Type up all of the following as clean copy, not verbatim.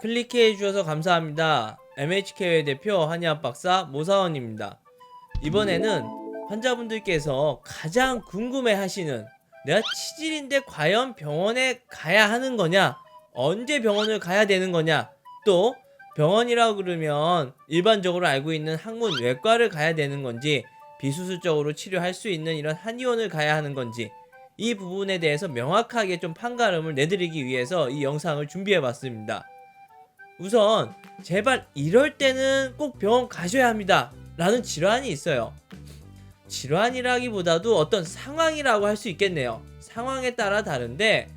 클릭해 주셔서 감사합니다. MHK의 대표 한의학 박사 모사원입니다. 이번에는 환자분들께서 가장 궁금해 하시는, 내가 치질인데 과연 병원에 가야 하는 거냐? 언제 병원을 가야 되는 거냐? 또 병원이라고 그러면 일반적으로 알고 있는 학문 외과를 가야 되는 건지, 비수술적으로 치료할 수 있는 이런 한의원을 가야 하는 건지, 이 부분에 대해서 명확하게 좀 판가름을 내드리기 위해서 이 영상을 준비해 봤습니다. 우선 제발 이럴 때는 꼭 병원 가셔야 합니다 라는 질환이 있어요. 질환이라기보다도 어떤 상황이라고 할 수 있겠네요. 상황에 따라 다른데,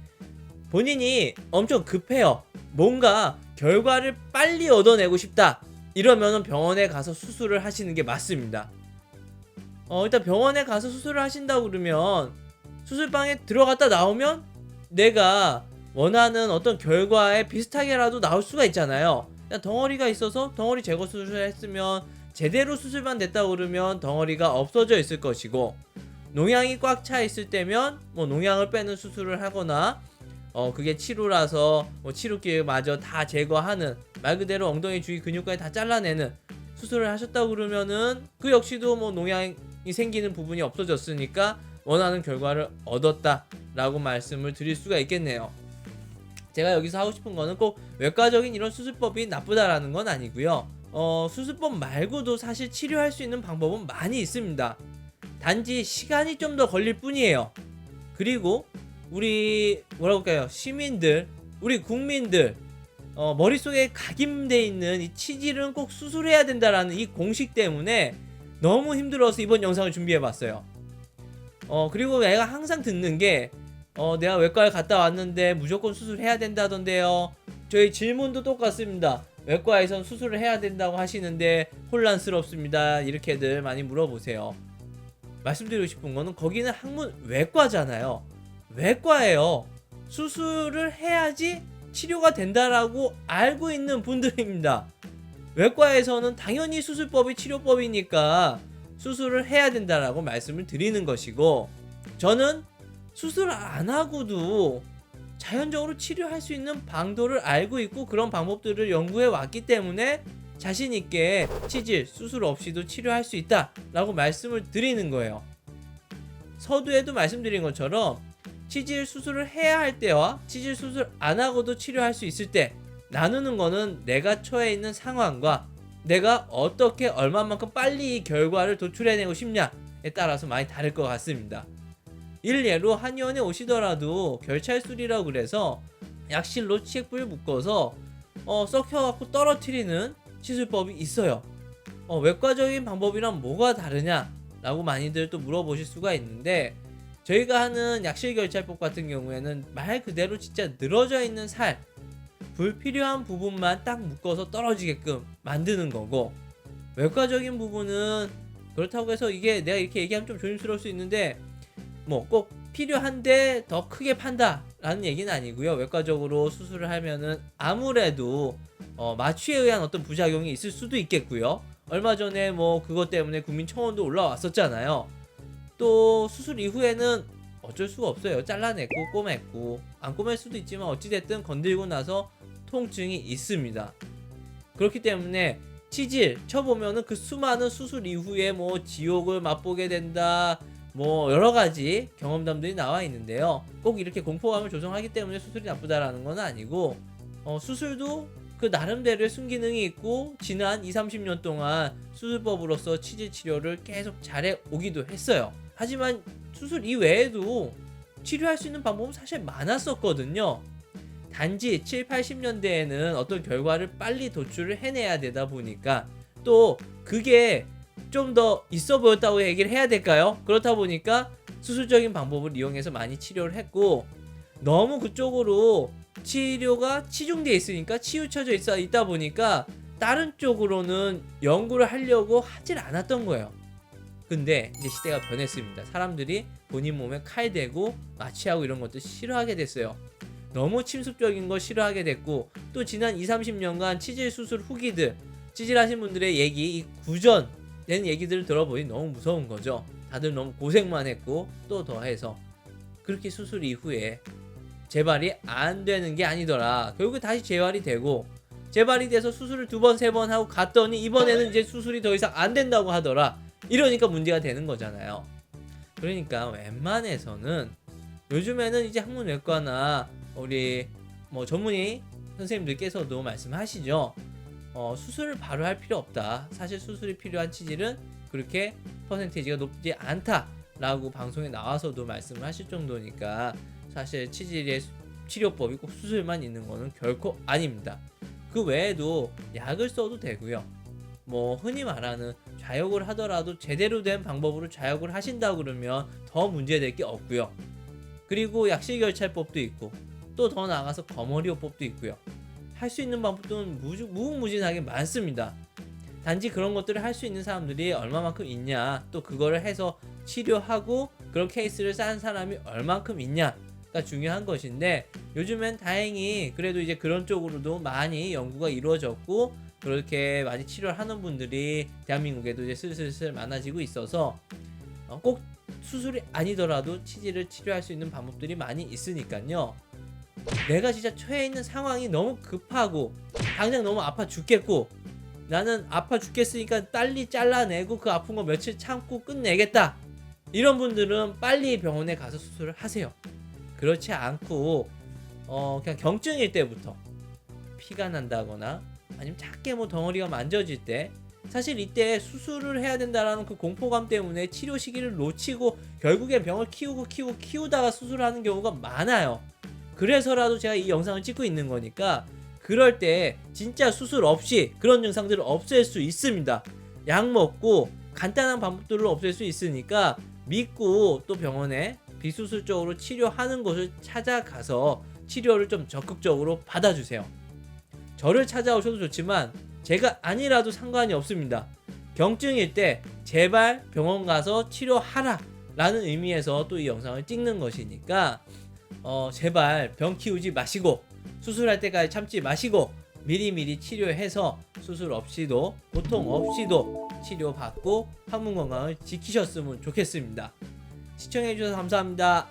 본인이 엄청 급해요. 뭔가 결과를 빨리 얻어내고 싶다, 이러면 병원에 가서 수술을 하시는 게 맞습니다. 일단 병원에 가서 수술을 하신다고 그러면 수술방에 들어갔다 나오면 내가 원하는 어떤 결과에 비슷하게라도 나올 수가 있잖아요. 그냥 덩어리가 있어서 덩어리 제거 수술을 했으면, 제대로 수술만 됐다고 그러면 덩어리가 없어져 있을 것이고, 농양이 꽉 차 있을 때면 뭐 농양을 빼는 수술을 하거나, 그게 치료라서 뭐 치료기마저 다 제거하는, 말 그대로 엉덩이 주위 근육까지 다 잘라내는 수술을 하셨다고 그러면은 그 역시도 뭐 농양이 생기는 부분이 없어졌으니까 원하는 결과를 얻었다 라고 말씀을 드릴 수가 있겠네요. 제가 여기서 하고 싶은 거는 꼭 외과적인 이런 수술법이 나쁘다라는 건 아니고요. 수술법 말고도 사실 치료할 수 있는 방법은 많이 있습니다. 단지 시간이 좀 더 걸릴 뿐이에요. 그리고 우리 뭐라고 할까요? 시민들, 우리 국민들 머릿속에 각인돼 있는 이 치질은 꼭 수술해야 된다라는 이 공식 때문에 너무 힘들어서 이번 영상을 준비해봤어요. 그리고 내가 항상 듣는 게, 내가 외과를 갔다 왔는데 무조건 수술해야 된다던데요. 저희 질문도 똑같습니다. 외과에선 수술을 해야 된다고 하시는데 혼란스럽습니다, 이렇게들 많이 물어보세요. 말씀드리고 싶은 거는, 거기는 학문 외과잖아요. 외과예요. 수술을 해야지 치료가 된다라고 알고 있는 분들입니다. 외과에서는 당연히 수술법이 치료법이니까 수술을 해야 된다라고 말씀을 드리는 것이고, 저는 수술 안 하고도 자연적으로 치료할 수 있는 방도를 알고 있고 그런 방법들을 연구해 왔기 때문에 자신 있게 치질 수술 없이도 치료할 수 있다 라고 말씀을 드리는 거예요. 서두에도 말씀드린 것처럼 치질 수술을 해야 할 때와 치질 수술 안 하고도 치료할 수 있을 때 나누는 거는, 내가 처해 있는 상황과 내가 어떻게 얼마만큼 빨리 이 결과를 도출해내고 싶냐에 따라서 많이 다를 것 같습니다. 일례로 한의원에 오시더라도 결찰술이라고 그래서 약실로 치액불 묶어서 썩혀갖고 떨어뜨리는 시술법이 있어요. 외과적인 방법이랑 뭐가 다르냐 라고 많이들 또 물어보실 수가 있는데, 저희가 하는 약실 결찰법 같은 경우에는 말 그대로 진짜 늘어져 있는 살, 불필요한 부분만 딱 묶어서 떨어지게끔 만드는 거고, 외과적인 부분은 그렇다고 해서, 이게 내가 이렇게 얘기하면 좀 조심스러울 수 있는데 뭐 꼭 필요한데 더 크게 판다 라는 얘기는 아니고요. 외과적으로 수술을 하면은 아무래도 마취에 의한 어떤 부작용이 있을 수도 있겠고요. 얼마 전에 뭐 그것 때문에 국민청원도 올라왔었잖아요. 또 수술 이후에는 어쩔 수가 없어요. 잘라냈고 꼬맸고, 안 꼬맬 수도 있지만 어찌됐든 건들고 나서 통증이 있습니다. 그렇기 때문에 치질 쳐보면은 그 수많은 수술 이후에 뭐 지옥을 맛보게 된다, 뭐 여러가지 경험담들이 나와 있는데요. 꼭 이렇게 공포감을 조성하기 때문에 수술이 나쁘다라는 건 아니고, 수술도 그 나름대로의 순기능이 있고, 지난 20-30년 동안 수술법으로서 치질 치료를 계속 잘해 오기도 했어요. 하지만 수술 이외에도 치료할 수 있는 방법은 사실 많았었거든요. 단지 7-80년대에는 어떤 결과를 빨리 도출을 해내야 되다 보니까, 또 그게 좀 더 있어 보였다고 얘기를 해야 될까요? 그렇다 보니까 수술적인 방법을 이용해서 많이 치료를 했고, 너무 그쪽으로 치료가 치중되어 있으니까, 치우쳐져 있다 보니까 다른 쪽으로는 연구를 하려고 하질 않았던 거예요. 근데 이제 시대가 변했습니다. 사람들이 본인 몸에 칼 대고 마취하고 이런 것도 싫어하게 됐어요. 너무 침습적인 거 싫어하게 됐고, 또 지난 20-30년간 치질 수술 후기들, 치질하신 분들의 얘기, 이 구전된 얘기들을 들어보니 너무 무서운 거죠. 다들 너무 고생만 했고, 또 더해서 그렇게 수술 이후에 재발이 안 되는 게 아니더라. 결국에 다시 재발이 되고, 재발이 돼서 수술을 2번 3번 하고 갔더니 이번에는 이제 수술이 더 이상 안 된다고 하더라. 이러니까 문제가 되는 거잖아요. 그러니까 웬만해서는 요즘에는 이제 학문외과나 우리 뭐 전문의 선생님들께서도 말씀하시죠. 수술을 바로 할 필요 없다. 사실 수술이 필요한 치질은 그렇게 퍼센테이지가 높지 않다라고 방송에 나와서도 말씀을 하실 정도니까 사실 치질의 치료법이 꼭 수술만 있는 거는 결코 아닙니다. 그 외에도 약을 써도 되고요. 뭐 흔히 말하는 좌욕을 하더라도 제대로 된 방법으로 좌욕을 하신다 그러면 더 문제될 게 없고요. 그리고 약실결찰법도 있고 또 더 나아가서 거머리요법도 있고요. 할 수 있는 방법은 무궁무진하게 많습니다. 단지 그런 것들을 할 수 있는 사람들이 얼마만큼 있냐, 또 그거를 해서 치료하고 그런 케이스를 쌓은 사람이 얼만큼 있냐가 중요한 것인데, 요즘엔 다행히 그래도 이제 그런 쪽으로도 많이 연구가 이루어졌고 그렇게 많이 치료를 하는 분들이 대한민국에도 이제 슬슬 많아지고 있어서 꼭 수술이 아니더라도 치질을 치료할 수 있는 방법들이 많이 있으니까요. 내가 진짜 처해 있는 상황이 너무 급하고 당장 너무 아파 죽겠고 나는 아파 죽겠으니까 빨리 잘라내고 그 아픈 거 며칠 참고 끝내겠다, 이런 분들은 빨리 병원에 가서 수술을 하세요. 그렇지 않고 그냥 경증일 때부터 피가 난다거나 아니면 작게 뭐 덩어리가 만져질 때, 사실 이때 수술을 해야 된다라는 그 공포감 때문에 치료 시기를 놓치고 결국엔 병을 키우다가 수술하는 경우가 많아요. 그래서라도 제가 이 영상을 찍고 있는 거니까, 그럴 때 진짜 수술 없이 그런 증상들을 없앨 수 있습니다. 약 먹고 간단한 방법들로 없앨 수 있으니까 믿고 또 병원에 비수술적으로 치료하는 곳을 찾아가서 치료를 좀 적극적으로 받아주세요. 저를 찾아오셔도 좋지만 제가 아니라도 상관이 없습니다. 경증일 때 제발 병원 가서 치료하라 라는 의미에서 또 이 영상을 찍는 것이니까 제발 병 키우지 마시고 수술할 때까지 참지 마시고 미리미리 치료해서 수술 없이도 고통 없이도 치료받고 항문 건강을 지키셨으면 좋겠습니다. 시청해주셔서 감사합니다.